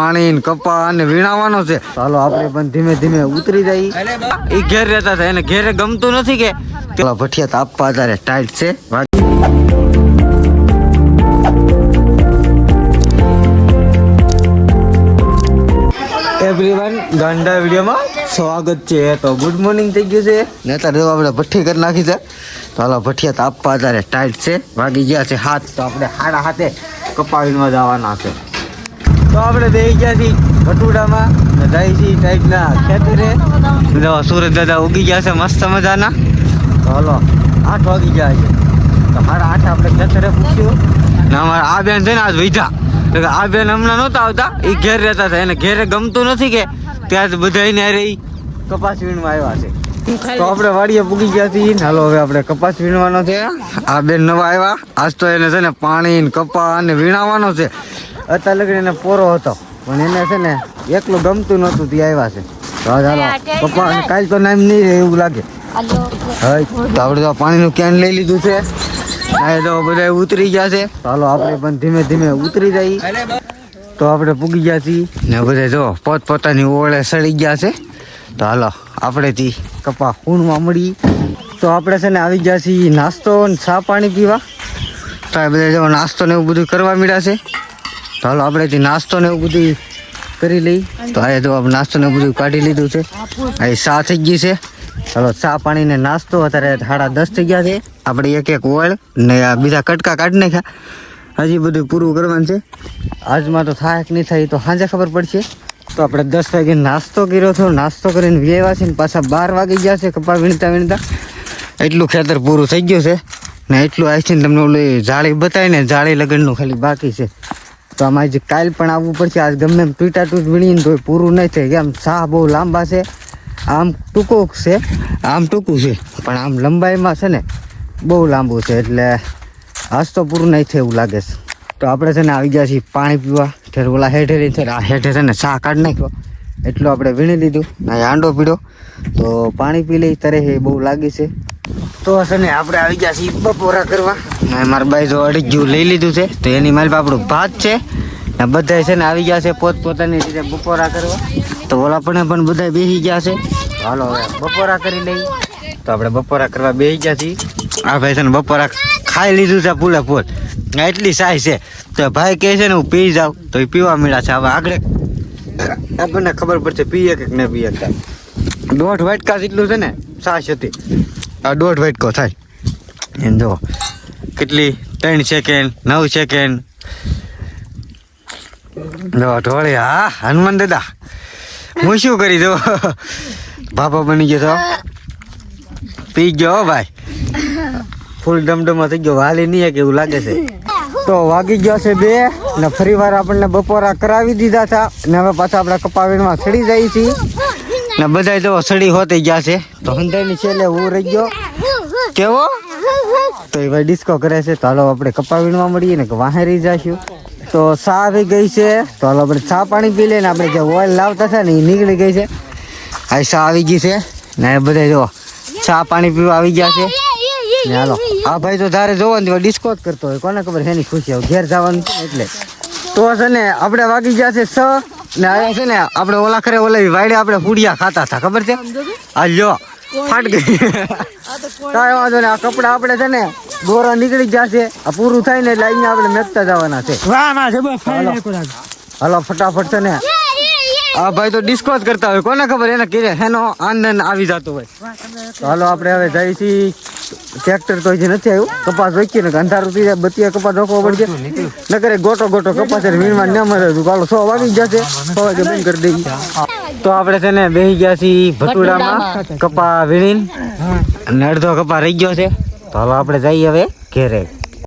પાણી ને કપા અને વીણાવાનો છે. ચાલો આપણે પણ ધીમે ધીમે ઉતરી જઈએ. એ ઘેર રહેતા હતા, એને ઘેરે ગમતું નથી કે પેલા ભઠિયા તાપવા અત્યારે ટાઈટ છે. એવરીવન ગાંડા વિડીયોમાં સ્વાગત છે. તો ગુડ મોર્નિંગ થઈ ગયું છે ને અત્યારે આપણે ભઠ્ઠી કરી નાખી છે. તો હાલો ભઠિયા તાપવા અત્યારે ટાઈટ છે. વાગી ગયા છે 7. તો આપણે 7:30 કપાવીમાં જવાના છે. તો આપણે બેસી ગયા છીએ ભટુડામાં જાય છીએ ટાઈટના ખેતરે. સુરજ દાદા ઉગી ગયા છે મસ્ત મજાના. તો હાલો 8 વાગી ગયા છે. તો 8:30 આપણે ખેતરે પૂછ્યું ને અમારે આ બેન છે ને આજ વૈધા. આ બેન હમણાં નહોતા આવતા, એ ઘેર રહેતા હતા, એને ઘેરે ગમતું નથી કે ત્યાં બધાને હારે કપાસ વીણવા આવ્યા છે. તો આપણે વાડીએ પૂગી ગયા છીએ. હાલો હવે આપણે કપાસ વીણવાનો છે. આ બેન નવા આવ્યા આજ. તો એને છે ને પાણી ને કપા અને વીણાવાનો છે. અત્યારે લગન એને પોરો હતો પણ એને છે ને એકલું ગમતું નહોતું ત્યાં આવ્યા છે. તો હાલો કપા કાલ તો નામ નહીં રહે એવું લાગે. તો આપણે તો પાણીનું કેન લઈ લીધું છે. તો બધા ઉતરી ગયા છે. ચાલો આપણે પણ ધીમે ધીમે ઉતરી જઈએ. તો આપણે પૂગી ગયા છીએ ને બધા જો પોતપોતાની ઓળે સડી ગયા છે. તો હાલો આપણેથી કપા ખૂણમાં મળી. તો આપણે છે ને આવી ગયા છીએ નાસ્તો અને ચા પાણી પીવા. તો આ બધા જો નાસ્તો ને એવું બધું કરવા મળ્યા છે. તો હાલો આપણેથી નાસ્તો ને એવું બધું કરી લઈ. તો આ જો નાસ્તો ને બધું કાઢી લીધું છે. આ ચા થઈ ગઈ છે. ચાલો ચા પાણી ને નાસ્તો અત્યારે 10:30 થઈ ગયા છે. આપણે એક ઓળ ને આ બીજા કટકા કાઢી નાખ્યા. હજી બધું પૂરું કરવાનું છે. આજમાં તો થાય કે નહીં થાય તો સાંજે ખબર પડશે. તો આપણે 10 વાગે નાસ્તો કર્યો હતો. નાસ્તો કરીને વ્યવા છે ને પાછા 12 વાગી ગયા છે કપા વીણતા વીણતા. એટલું ખેતર પૂરું થઈ ગયું છે ને એટલું આવી છે ને તમને ઓલી જાળી બતાવીને જાળી લગનનું ખાલી બાકી છે. તો આમાં આજે કાલ પણ આવવું પડશે. આજ ગમે એમ તૂટાટૂટ વીણીને તો પૂરું નહીં થાય. કેમ સાહ બહુ લાંબા છે. આમ ટૂંકું છે, આમ ટૂંકું છે, પણ આમ લંબાઈમાં છે ને બહુ લાંબુ છે. એટલે આજ તો પૂરું નહીં થાય એવું લાગે છે. તો આપણે છે ને આવી ગયા છીએ પાણી પીવા. ઠેર ઓલા હેઠે છે આ હેઠે છે ને ચા કાઢી નાખ્યો. એટલું આપણે વીણી લીધું ને આંડો પીડો. તો પાણી પી લઈ તરે એ બહુ લાગી છે. તો છે ને આપણે આવી ગયા છીએ બપોરા કરવા. ને મારા બાઈ જો અડીજ્યું લઈ લીધું છે. તો એની મારી આપણું ભાત છે ને બધા છે ને આવી ગયા છે પોતપોતાની રીતે બપોરા કરવા. તો ઓલા પણ બધા બેસી ગયા છે. હાલો હવે બપોરા કરી લઈ. તો આપણે બપોરા કરવા બેસી ગયા છીએ. આ ભાઈ છે ને બપોરા ખાઈ લીધું છે પૂલે પૂલ. એટલી સાઈ છે. તો ભાઈ કહે છે ને હું પી જાઉં તો એ પીવા મળ્યા છે. હવે આગળ આપણને ખબર પડશે પીએ કે ન પીએ. 1.5 વાટકા જેટલું છે ને છાશ હતી. આ 1.5 વાટકો થાય એમ. જો કેટલી 3 સેકન્ડ 9 સેકન્ડ. જો ઢોળી. હા હનુમાન દાદા હું શું કરી દઉં. બાપા બની ગયો તો પી ગયો ભાઈ. ફૂલ ડમડમો થઈ ગયો. હાલી નહીં કે એવું લાગે છે. તો વાગી ગયો છે 2 ને ફરી વાર આપણને બપોરા કરાવી દીધા હતા. ને હવે પાછા આપણે કપાવીણમાં સડી જઈએ છીએ ને બધા જો સડી હોતી ગયા છે. તો હંધાઈની છેલ્લે હું રહી ગયો કેવો. તો એ ભાઈ ડિસ્કો કરે છે. તો હાલો આપણે કપાવીણમાં મળીએ ને વાહેરી જઈશું. તો ચા આવી ગઈ છે. તો હાલો આપણે ચા પાણી પી લઈએ ને આપણે જે ઓઇલ લાવતા હતા ને એ નીકળી ગઈ છે. આ ચા આવી ગઈ છે ને બધા જો ચા પાણી પીવા આવી ગયા છે. ને હાલો આ ભાઈ તો તારે જોવાનું ડિસ્કો જ કરતો હોય. કોને ખબર એની ખુશી આવે ઘેર જવાનું છે એટલે. તો છે ને આપણે વાગી ગયા છે 6 ને આવ્યા છે ને આપણે ઓલા ખરે ઓલા વાડે આપણે ફૂડિયા ખાતા હતા ખબર છે. આ લ્યો ફાટ ગઈ. કાંઈ વાંધો ને આ કપડા આપણે છે ને દોરા નીકળી ગયા છે. આ પૂરું થાય ને એટલે અહીંયા આપણે મેકતા જવાના છે. હાલો ફટાફટ છે ને આ ભાઈ તો ડિસ્કો જ કરતા હોય. કોને ખબર એને કે એનો આનંદ આવી જતો હોય. હાલો આપણે હવે જઈએ છીએ. ટ્રેક્ટર તો હજી નથી આવ્યું. કપાસ રોકીએ ને અંધારું થઈ જાય. બત્તીએ કપાસ રોકવો પડશે નકર ગોટો ગોટો કપાસ વીણવા ન મળે. હાલો 6 વાગી જશે. 6 વાગે બંધ કરી દઈએ. તો આપણે છે ને બેસી ગયા છીએ ભટુડામાં કપા વીણીને અને અડધો કપા રહી ગયો છે. તો હાલો આપણે જઈએ હવે ઘેરે.